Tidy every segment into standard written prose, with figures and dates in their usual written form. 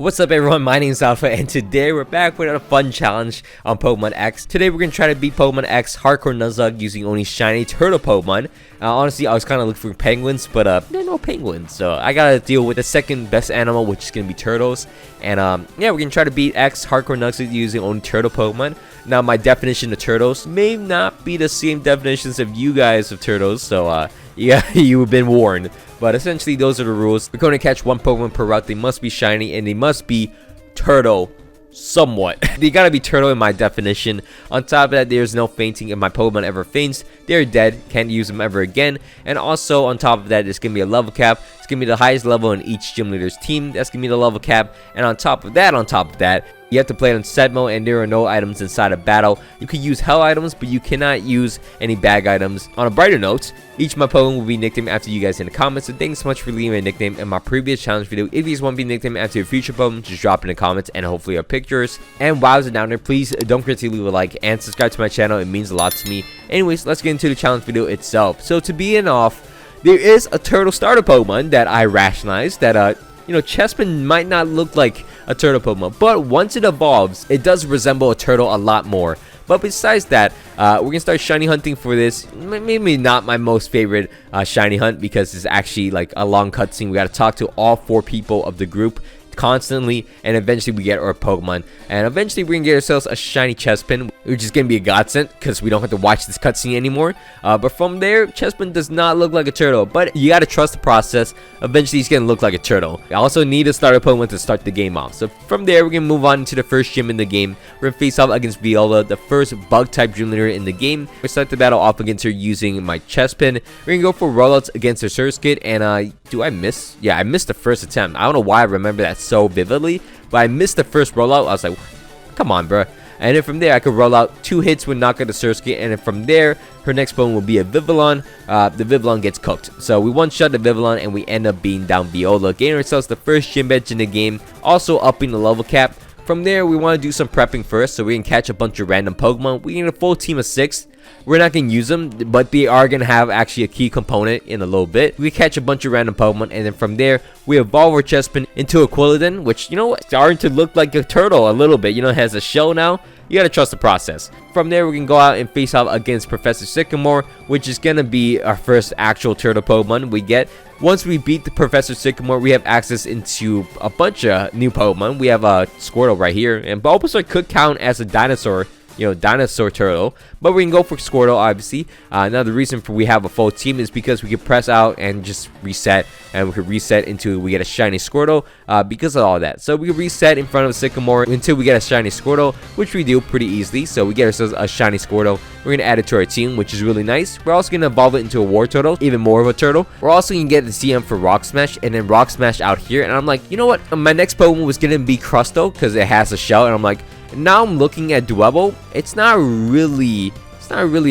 What's up everyone, my name is Alpha and today we're back with a fun challenge on Pokemon X. Today we're going to try to beat Pokemon X Hardcore Nuzlocke using only shiny turtle Pokemon. Honestly, I was kind of looking for penguins, but there are no penguins. So I got to deal with the second best animal, which is going to be turtles. And yeah, we're going to try to beat X Hardcore Nuzlocke using only turtle Pokemon. Now my definition of turtles may not be the same definitions of you guys of turtles, so yeah, you've been warned. But essentially, those are the rules. We're going to catch one Pokemon per route. They must be shiny, and they must be turtle somewhat. They gotta be turtle in my definition. On top of that, there's no fainting. If my Pokemon ever faints, they're dead. Can't use them ever again. And also, on top of that, there's going to be a level cap. It's going to be the highest level in each gym leader's team. That's going to be the level cap. And on top of that, you have to play it on set mode, and there are no items inside a battle. You can use hell items, but you cannot use any bag items. On a brighter note, each of my Pokemon will be nicknamed after you guys in the comments. So thanks so much for leaving a nickname in my previous challenge video. If you guys want to be nicknamed after your future Pokemon, just drop in the comments and hopefully our pictures. And while I was down there, please don't forget to leave a like and subscribe to my channel. It means a lot to me. Anyways, let's get into the challenge video itself. So to begin off, there is a turtle starter Pokemon that I rationalized that you know, Chespin might not look like a turtle Pokemon, but once it evolves, it does resemble a turtle a lot more. But besides that, we're gonna start shiny hunting for this. Maybe not my most favorite shiny hunt, because it's actually like a long cutscene. We gotta talk to all 4 people of the group constantly, and eventually we get our Pokemon, and eventually we're gonna get ourselves a shiny Chespin, which is gonna be a godsend because we don't have to watch this cutscene anymore. But from there, Chespin does not look like a turtle, but you gotta trust the process. Eventually he's gonna look like a turtle. I also need a starter Pokemon to start the game off. So from there, we're gonna move on to the first gym in the game. We're gonna face off against Viola, the first bug type gym leader in the game. We start the battle off against her using my Chespin. We're gonna go for rollouts against her Surskit, and do I miss? Yeah, I missed the first attempt. I don't know why I remember that so vividly, but I missed the first rollout. I was like, come on, bro. And then from there, I could roll out 2 hits with knock out the Surskit, and then from there, her next Pokemon will be a Vivillon. The Vivillon gets cooked. So we one-shot the Vivillon, and we end up beating down Viola, getting ourselves the first gym badge in the game, also upping the level cap. From there, we want to do some prepping first, so we can catch a bunch of random Pokemon. We need a full team of 6. We're not going to use them, but they are going to have actually a key component in a little bit. We catch a bunch of random Pokemon, and then from there, we evolve our Chespin into a Quilladin, which, you know what, starting to look like a turtle a little bit. You know, it has a shell now. You got to trust the process. From there, we can go out and face off against Professor Sycamore, which is going to be our first actual turtle Pokemon we get. Once we beat the Professor Sycamore, we have access into a bunch of new Pokemon. We have a Squirtle right here, and Bulbasaur could count as a dinosaur, you know, dinosaur turtle, but we can go for Squirtle, obviously. Now the reason for we have a full team is because we can press out and just reset, and we can reset into we get a shiny Squirtle because of all that. So we can reset in front of Sycamore until we get a shiny Squirtle, which we do pretty easily. So we get ourselves a shiny Squirtle. We're gonna add it to our team, which is really nice. We're also gonna evolve it into a War Turtle, even more of a turtle. We're also gonna get the CM for Rock Smash, and then Rock Smash out here. And I'm like, you know what? My next Pokemon was gonna be Crusto because it has a shell, and I'm like, now I'm looking at Dwebble. It's not really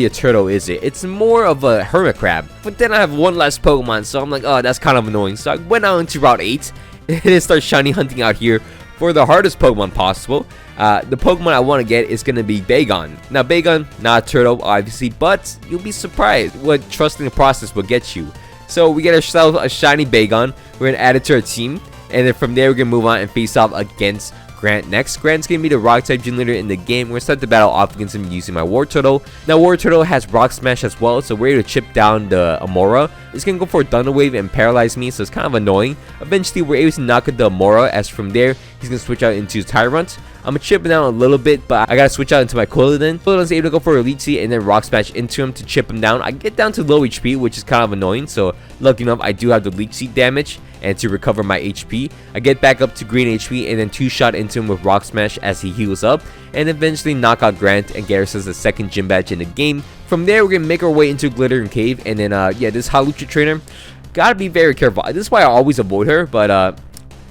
a turtle, is it? It's more of a hermit crab. But then I have one less Pokemon, so I'm like, oh, that's kind of annoying. So I went out into Route 8 and then start shiny hunting out here for the hardest Pokemon possible. The Pokemon I want to get is going to be Bagon. Now, Bagon, not a turtle, obviously, but you'll be surprised what trusting the process will get you. So we get ourselves a shiny Bagon. We're going to add it to our team. And then from there, we're going to move on and face off against Grant next. Grant's gonna be the rock type gym leader in the game. We're gonna start the battle off against him using my War Turtle. Now War Turtle has Rock Smash as well, so we're able to chip down the Amora. It's gonna go for Thunder Wave and paralyze me, so it's kind of annoying. Eventually we're able to knock out the Amora, as from there he's gonna switch out into Tyrant. I'm gonna chip him down a little bit, but I gotta switch out into my Quilladin. Quilladin's able to go for a Elite Seed and then Rock Smash into him to chip him down. I get down to low HP, which is kind of annoying, so lucky enough I do have the Leech Seed damage and to recover my HP. I get back up to green HP and then 2-shot into him with Rock Smash as he heals up, and eventually knock out Grant and get ourselves the second gym badge in the game. From there, we're gonna make our way into Glittering Cave, and then yeah, this Hawlucha trainer, gotta be very careful. This is why I always avoid her, but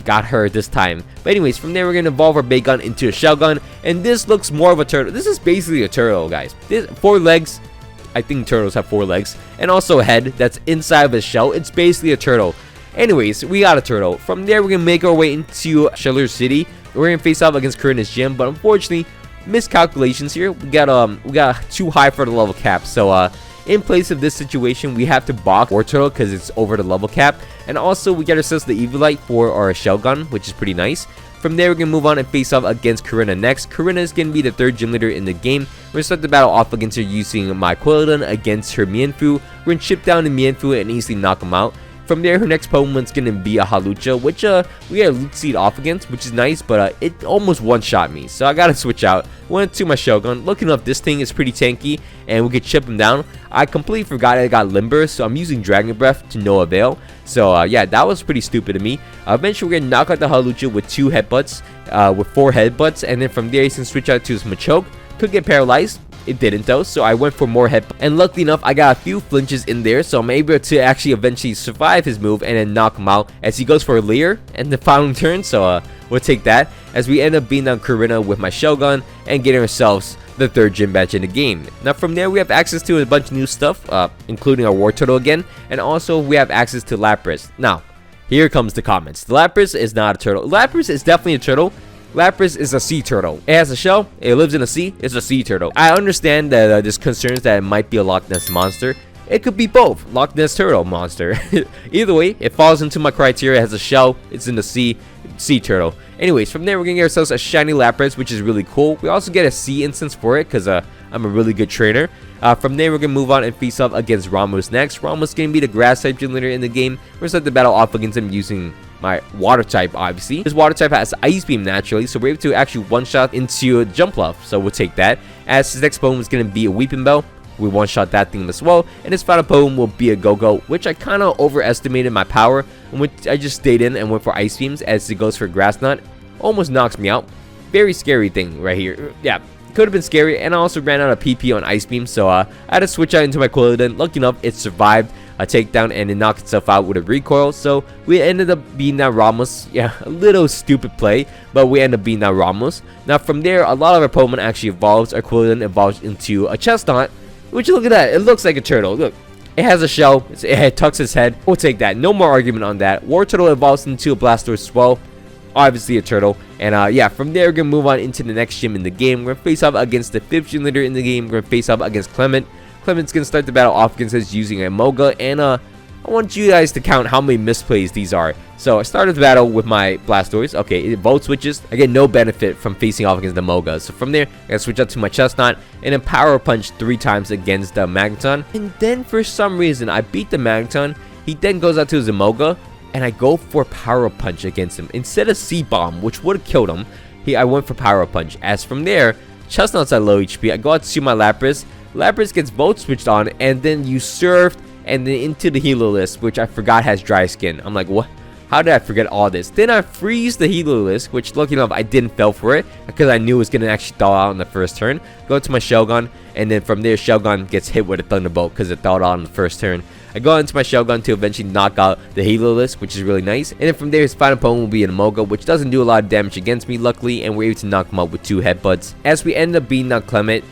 got her this time. But anyways, from there we're gonna evolve our Bagon into a Shelgon, and this looks more of a turtle. This is basically a turtle, guys. This 4 legs. I think turtles have 4 legs, and also a head that's inside of a shell. It's basically a turtle. Anyways, we got a turtle. From there, we're gonna make our way into Shelter City. We're gonna face off against Kurt's gym, but unfortunately, miscalculations here. We got too high for the level cap. So in place of this situation, we have to balk War Turtle because it's over the level cap. And also, we get ourselves the Evilite for our Shell Gun, which is pretty nice. From there, we're going to move on and face off against Karina next. Karina is going to be the 3rd gym leader in the game. We're going to start the battle off against her using my Quilladin against her Mienfoo. We're going to chip down the Mienfoo and easily knock him out. From there, her next Pokemon's going to be a Hawlucha, which we got a Leech Seed off against, which is nice, but it almost one-shot me, so I got to switch out. Went to my Shogun. Looking up, this thing is pretty tanky, and we could chip him down. I completely forgot I got Limber, so I'm using Dragon Breath to no avail. So, yeah, that was pretty stupid of me. Eventually, we're going to knock out the Hawlucha with 2 headbutts, with 4 headbutts, and then from there, you can switch out to his Machoke. Could get paralyzed. It didn't though, so I went for more headbutts. And luckily enough, I got a few flinches in there, so I'm able to actually eventually survive his move and then knock him out as he goes for a Leer and the final turn. So we'll take that as we end up beating down Karina with my Shogun and getting ourselves the 3rd gym badge in the game. Now from there, we have access to a bunch of new stuff, including our War Turtle again, and also we have access to Lapras. Now, here comes the comments. The Lapras is not a turtle. Lapras is definitely a turtle. Lapras is a sea turtle. It has a shell, it lives in the sea, it's a sea turtle. I understand that there's concerns that it might be a Loch Ness monster. It could be both, Loch Ness turtle monster. Either way, it falls into my criteria. It has a shell, it's in the sea turtle. Anyways, from there we're gonna get ourselves a shiny Lapras, which is really cool. We also get a sea instance for it because I'm a really good trainer. From there we're gonna move on and face off against Ramos next. Ramos gonna be the grass type gym leader in the game. We're gonna start the battle off against him using my water type, obviously. His water type has Ice Beam naturally, so we're able to actually one-shot into a Jump Bluff, so we'll take that. As his next Pokemon is going to be a Weeping Bell, we one-shot that thing as well. And his final Pokemon will be a Go-Go, which I kind of overestimated my power, and which I just stayed in and went for Ice Beams as it goes for Grass Knot. Almost knocks me out. Very scary thing right here. Yeah, could have been scary, and I also ran out of PP on Ice Beam, so I had to switch out into my Quilladin. Lucky enough, it survived a takedown and it knocked itself out with a recoil, so we ended up beating that Ramos. Yeah, a little stupid play, but we ended up beating that Ramos. Now from there, a lot of our Pokemon actually evolves. Our Quilladin evolves into a Chestnut, which, look at that, it looks like a turtle. Look, it has a shell, it tucks its head. We'll take that, no more argument on that. War Turtle evolves into a Blastoise as well, obviously a turtle. And yeah, from there we're gonna move on into the next gym in the game. We're gonna face off against the 5th gym leader in the game. We're gonna face off against Clement. Clement's gonna start the battle off against us using a Moga, and I want you guys to count how many misplays these are. So I started the battle with my Blastoise. Okay, it Volt switches. I get no benefit from facing off against the Moga. So from there, I gotta switch out to my Chestnut and then Power Punch 3 times against the Magneton. And then for some reason, I beat the Magneton. He then goes out to his Moga, and I go for Power Punch against him instead of C-Bomb, which would have killed him. I went for Power Punch. As from there, Chestnut's at low HP. I go out to my Lapras. Lapras gets Volt switched on and then usurped and then into the Heliolisk, which I forgot has dry skin. I'm like, what? How did I forget all this? Then I freeze the Heliolisk, which lucky enough I didn't fell for it because I knew it was going to actually thaw out in the first turn. Go to my Shogun, and then from there Shogun gets hit with a Thunderbolt because it thawed out on the first turn. I go into my Shogun to eventually knock out the Heliolisk, which is really nice. And then from there his final opponent will be an Moga, which doesn't do a lot of damage against me luckily, and we're able to knock him out with 2 headbutts. As we end up beating out Clement,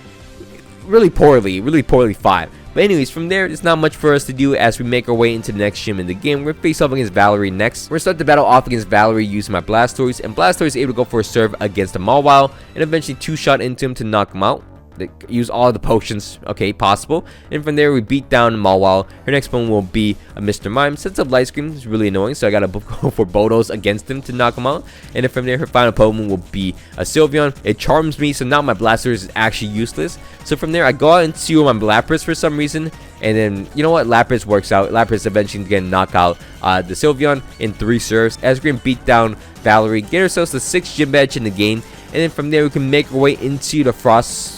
really poorly 5. But anyways, from there, there's not much for us to do as we make our way into the next gym in the game. We're going to face off against Valerie next. We're going to start the battle off against Valerie using my Blastoise, and Blastoise is able to go for a serve against the Mawile, and eventually 2-shot into him to knock him out. They use all the potions, okay, possible. And from there, we beat down Mawile. Her next opponent will be a Mr. Mime. Sets up Light Screen, it's really annoying, so I gotta go for Bodos against him to knock him out. And then from there, her final opponent will be a Sylveon. It charms me, so now my Blastoise is actually useless. So from there, I go out into my Lapras for some reason. And then, you know what, Lapras works out. Lapras eventually gonna knock out the Sylveon in 3 serves. As we're gonna beat down Valerie, get ourselves the 6th gym badge in the game. And then from there, we can make our way into the Frost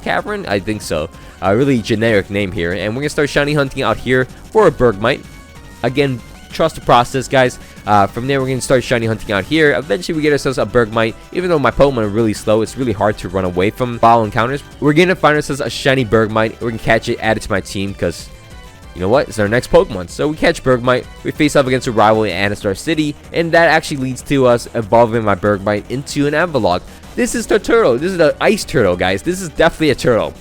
Cavern, I think so. A really generic name here, and we're gonna start shiny hunting out here for a Bergmite. Again, trust the process, guys. From there, we're gonna start shiny hunting out here. Eventually, we get ourselves a Bergmite. Even though my Pokemon are really slow, it's really hard to run away from battle encounters. We're gonna find ourselves a shiny Bergmite. We're gonna catch it, add it to my team, because you know what? It's our next Pokemon. So we catch Bergmite. We face off against a rival in Anastar City, and that actually leads to us evolving my Bergmite into an Avalok. This is the turtle. This is the ice turtle, guys. This is definitely a turtle.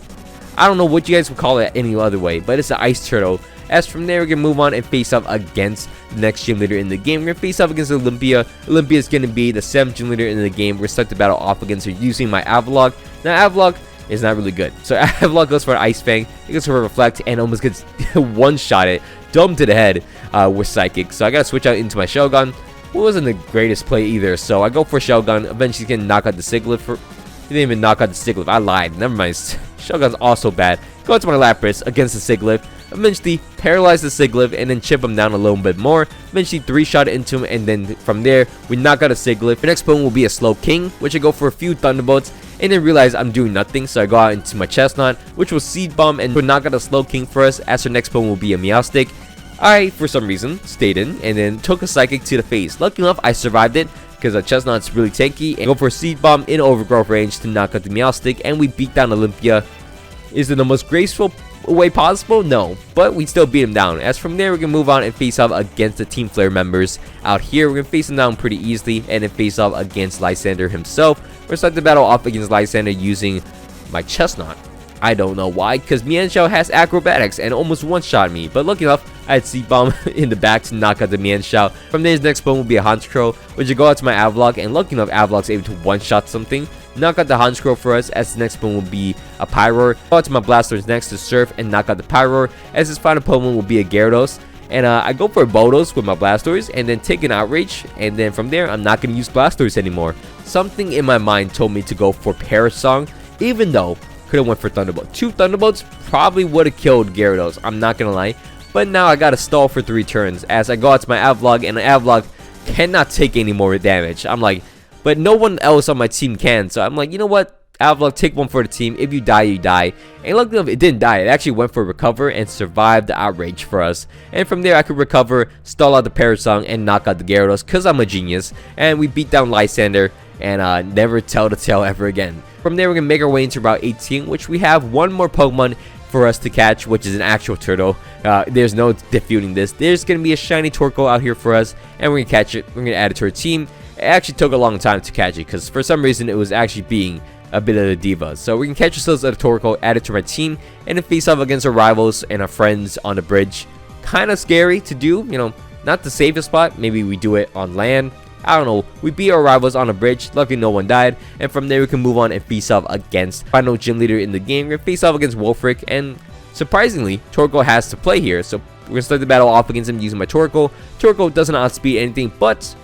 I don't know what you guys would call it any other way, but it's an ice turtle. As from there, we're going to move on and face off against the next gym leader in the game. We're going to face off against Olympia. Olympia is going to be the 7th gym leader in the game. We're going to start the battle off against her using my Avalok. Now, Avalok is not really good. So Avalok goes for an Ice Fang. It goes for a Reflect and almost gets one-shotted. Dumb to the head with Psychic. So I got to switch out into my Shogun. it wasn't the greatest play either. So I go for Shell Gun. Eventually can knock out the Sigilyph. He didn't even knock out the Sigilyph. I lied. Never mind. Shell Gun's also bad. Go to my Lapras against the Sigilyph. Eventually paralyze the Sigilyph and then chip him down a little bit more. Eventually 3-shot into him, and then from there we knock out a Sigilyph. The next opponent will be a Slow King, which I go for a few Thunderbolts and then realize I'm doing nothing, so I go out into my Chestnut, which will Seed Bomb and would knock out a Slow King for us. As our next opponent will be a Meowstic. I, for some reason, stayed in and then took a Psychic to the face. Lucky enough, I survived it because the Chestnut's really tanky, and go for a Seed Bomb in Overgrowth range to knock out the Meowstic, and we beat down Olympia. Is it the most graceful way possible? No, but we still beat him down. As from there, we can move on and face off against the Team Flare members. Out here, we're gonna face him down pretty easily and then face off against Lysander himself. We're starting the battle off against Lysander using my Chestnut. I don't know why, because Mienshao has acrobatics and almost one-shot me, but lucky enough, I had Seed Bomb in the back to knock out the Mienshao. From there, his next opponent will be a Honchkrow, which will go out to my Avlok, and lucky enough, Avlok's able to one-shot something, knock out the Honchkrow for us, as the next opponent will be a Pyroar. Go out to my Blastoise next to Surf and knock out the Pyroar, as his final opponent will be a Gyarados. And I go for a Bodos with my Blastoise and then take an Outrage, and then from there, I'm not going to use Blastoise anymore. Something in my mind told me to go for Perish Song, even though could have went for Thunderbolt. 2 Thunderbolts probably would have killed Gyarados, I'm not gonna lie. But now I gotta stall for 3 turns as I go out to my Avlok, and the Avlok cannot take any more damage. I'm like, but no one else on my team can, so I'm like, you know what, Avlok, take one for the team. If you die, you die. And luckily enough, it didn't die. It actually went for Recover and survived the Outrage for us. And from there, I could recover, stall out the Perish Song, and knock out the Gyarados because I'm a genius. And we beat down Lysander and never tell the tale ever again. From there, we're going to make our way into Route 18, which we have one more Pokemon for us to catch, which is an actual turtle. There's no defeating this. There's going to be a shiny Torkoal out here for us, and we're going to catch it. We're going to add it to our team. It actually took a long time to catch it, because for some reason, it was actually being a bit of a diva. So we can catch ourselves at a Torkoal, add it to my team, and then face off against our rivals and our friends on the bridge. Kind of scary to do, you know, not the safest spot. Maybe we do it on land. I don't know. We beat our rivals on a bridge. Luckily, no one died. And from there, we can move on and face off against final gym leader in the game. We're going to face off against Wolfric. And surprisingly, Torkoal has to play here. So we're going to start the battle off against him using my Torkoal. Torkoal doesn't outspeed anything, but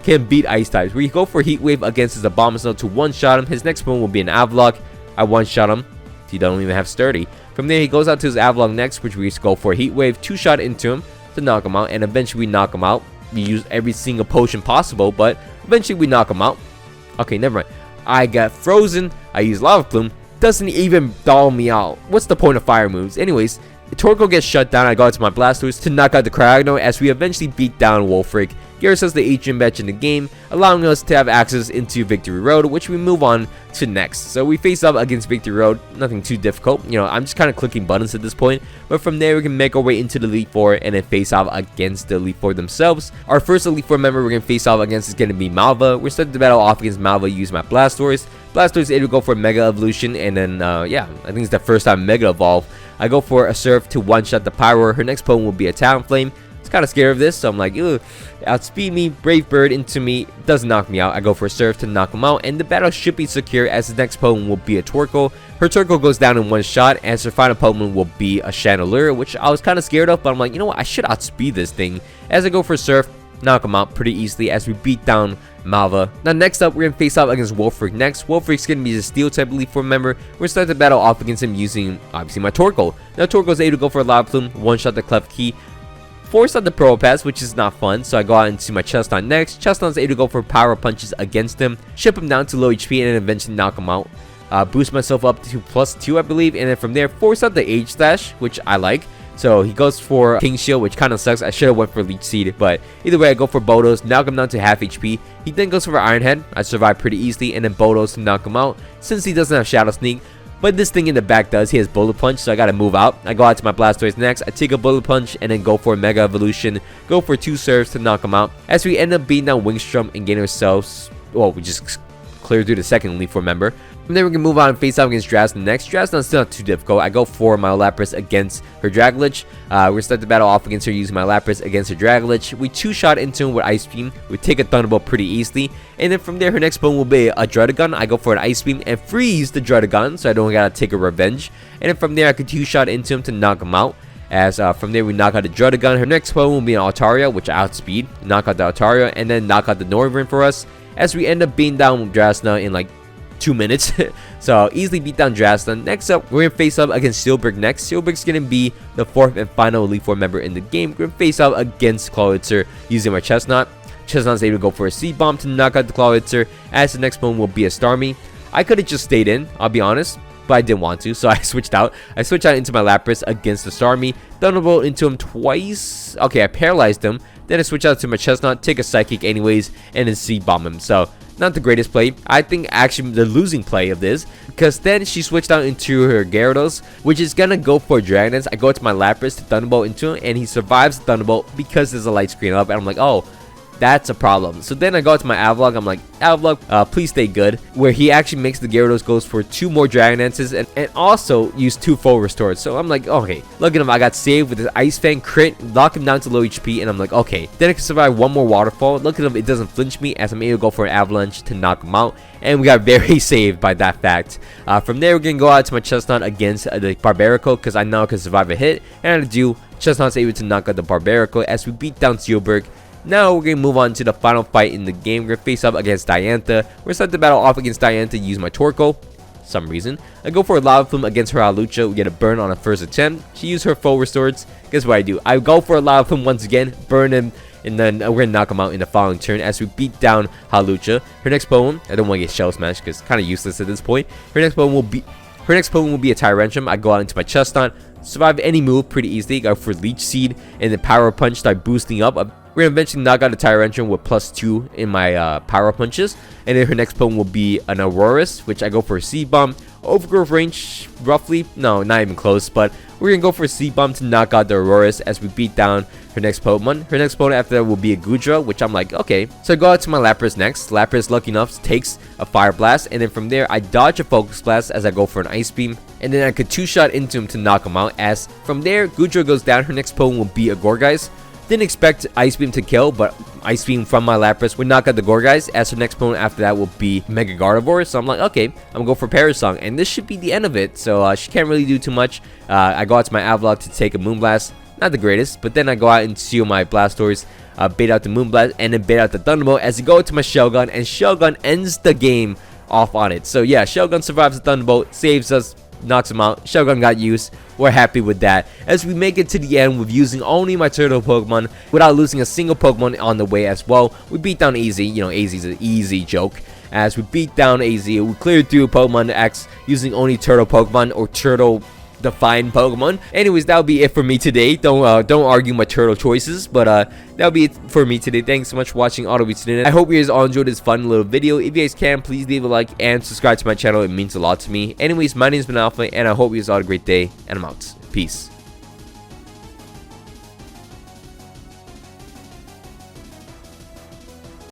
can beat ice types. We go for Heat Wave against his Abomasnow to one-shot him. His next opponent will be an Avlok. I one-shot him. He don't even have Sturdy. From there, he goes out to his Avlok next, which we go for a Heat Wave, 2-shot into him to knock him out. And eventually, we knock him out. We use every single potion possible, but eventually we knock him out. Okay, never mind. I got frozen. I use Lava Plume. Doesn't even doll me out. What's the point of fire moves? Anyways, Torkoal gets shut down. I go out to my Blastoise to knock out the Cryogonal as we eventually beat down Wolfric. Gives us the 8 gym badge in the game, allowing us to have access into Victory Road, which we move on to next. So we face up against Victory Road, nothing too difficult. You know, I'm just kind of clicking buttons at this point. But from there, we can make our way into the Elite Four and then face off against the Elite Four themselves. Our first Elite Four member we're going to face off against is going to be Malva. We're starting the battle off against Malva using my Blastoise. Blastoise is able to go for Mega Evolution, and then, yeah, I think it's the first time Mega Evolve. I go for a Surf to one-shot the Pyroar. Her next opponent will be a Talonflame. Kind of scared of this, so I'm like, ugh, outspeed me, Brave Bird into me, doesn't knock me out. I go for a Surf to knock him out, and the battle should be secure as the next opponent will be a Torkoal. Her Torkoal goes down in one shot, and her final opponent will be a Chandelure, which I was kind of scared of, but I'm like, you know what, I should outspeed this thing. As I go for Surf, knock him out pretty easily as we beat down Malva. Now next up, we're going to face off against Wolfric next. Wolfric's going to be a Steel type Elite Four member. We're going to start the battle off against him using, obviously, my Torkoal. Now Torkoal's able to go for a Lava Plume, one-shot the Clef Key, force on the Probopass, which is not fun, so I go out into my Chestnut next. Chestnut's able to go for Power Punches against him, ship him down to low HP, and then eventually knock him out. Boost myself up to +2, I believe, and then from there, force out the Age Slash, which I like. So he goes for King Shield, which kind of sucks. I should have went for Leech Seed, but either way, I go for Bodos, knock him down to half HP. He then goes for Iron Head. I survive pretty easily, and then Bodos to knock him out, since he doesn't have Shadow Sneak. But this thing in the back does. He has Bullet Punch, so I gotta move out. I go out to my Blastoise next. I take a Bullet Punch and then go for a Mega Evolution. Go for 2 Surfs to knock him out. As we end up beating down Wingstrom and getting ourselves, well, we just cleared through the second Elite Four member. From there, we can move on and face off against Drasna next. Drasna's still not too difficult. I go for my Lapras against her Dragolich. We're going to start the battle off against her using my Lapras against her Dragolich. We 2-shot into him with Ice Beam. We take a Thunderbolt pretty easily. And then from there, her next opponent will be a Druddigon. I go for an Ice Beam and freeze the Druddigon, so I don't got to take a revenge. And then from there, I could 2-shot into him to knock him out. As from there we knock out the Druddigon. Her next Pokemon will be an Altaria, which I outspeed. Knock out the Altaria and then knock out the Northern for us. As we end up beating down Drasna in like 2 minutes. So easily beat down Drasna. Next up, we're gonna face up against Steelberg next. Steelberg's gonna be the 4th and final Elite Four member in the game. We're gonna face up against Clawitzer using my Chestnut. Chestnut's able to go for a Seed Bomb to knock out the Clawitzer, as the next one will be a Starmie. I could have just stayed in, I'll be honest, but I didn't want to, so I switched out. I switched out into my Lapras against the Starmie. Thunderbolt into him twice. Okay, I paralyzed him. Then I switch out to my Chestnut, take a Psychic anyways, and then Seed Bomb him. So not the greatest play. I think actually the losing play of this, because then she switched out into her Gyarados, which is gonna go for Dragon Dance. I go to my Lapras to Thunderbolt into him, and he survives the Thunderbolt because there's a light screen up, and I'm like, oh, that's a problem. So then I go to my Avalok. I'm like, Avalok, please stay good. Where he actually makes the Gyarados goes for 2 more Dragon Dances and also use 2 full restores. So I'm like, okay, look at him. I got saved with his Ice Fang crit, lock him down to low HP, and I'm like, okay. Then I can survive 1 more Waterfall. Look at him. It doesn't flinch me as I'm able to go for an Avalanche to knock him out. And we got very saved by that fact. From there, we're going to go out to my Chestnut against the Barbarical because I know I can survive a hit. And I do. Chestnut's able to knock out the Barbarical as we beat down Steelberg. Now we're going to move on to the final fight in the game. We're going to face up against Diantha. We're going to start the battle off against Diantha, use my Torkoal. Some reason. I go for a Lava Plume against her Hawlucha. We get a burn on a first attempt. She used her full restores. Guess what I do? I go for a Lava Plume once again, burn him, and then we're going to knock him out in the following turn as we beat down Hawlucha. Her next Pokemon, I don't want to get Shell Smash because it's kind of useless at this point. Her next Pokemon will be a Tyrantrum. I go out into my Chestnut, survive any move pretty easily. Go for Leech Seed and then Power Punch, start boosting up. We're going to eventually knock out a Tyrantrum with +2 in my Power Punches. And then her next Pokemon will be an Aurorus, which I go for a Seed Bomb. Overgrowth range, roughly, no, not even close, but we're going to go for a Seed Bomb to knock out the Aurorus as we beat down her next Pokemon. Her next Pokemon after that will be a Goodra, which I'm like, okay. So I go out to my Lapras next. Lapras, lucky enough, takes a Fire Blast, and then from there, I dodge a Focus Blast as I go for an Ice Beam, and then I could 2-shot into him to knock him out, as from there, Goodra goes down. Her next Pokemon will be a Gourgeist. Didn't expect Ice Beam to kill, but Ice Beam from my Lapras would knock out the Gourgeist, as her next opponent after that will be Mega Gardevoir. So I'm like, okay, I'm going to go for Parasong, and this should be the end of it. So she can't really do too much. I go out to my Avalok to take a Moonblast. Not the greatest, but then I go out and seal my Blastoise, bait out the Moonblast, and then bait out the Thunderbolt as I go to my Shelgon, and Shelgon ends the game off on it. So yeah, Shelgon survives the Thunderbolt, saves us, knocks him out. Shelgon got used. We're happy with that as we make it to the end with using only my turtle Pokemon without losing a single Pokemon on the way as well. We beat down AZ. You know, AZ's an easy joke. As we beat down AZ, we cleared through Pokemon X using only turtle Pokemon or turtle defined Pokemon. Anyways, that'll be it for me today. Don't argue my turtle choices, but that'll be it for me today. Thanks so much for watching Auto Beats today. I hope you guys all enjoyed this fun little video. If you guys can, please leave a like and subscribe to my channel. It means a lot to me. Anyways, my name has been Alpha, and I hope you guys all had a great day, and I'm out. Peace.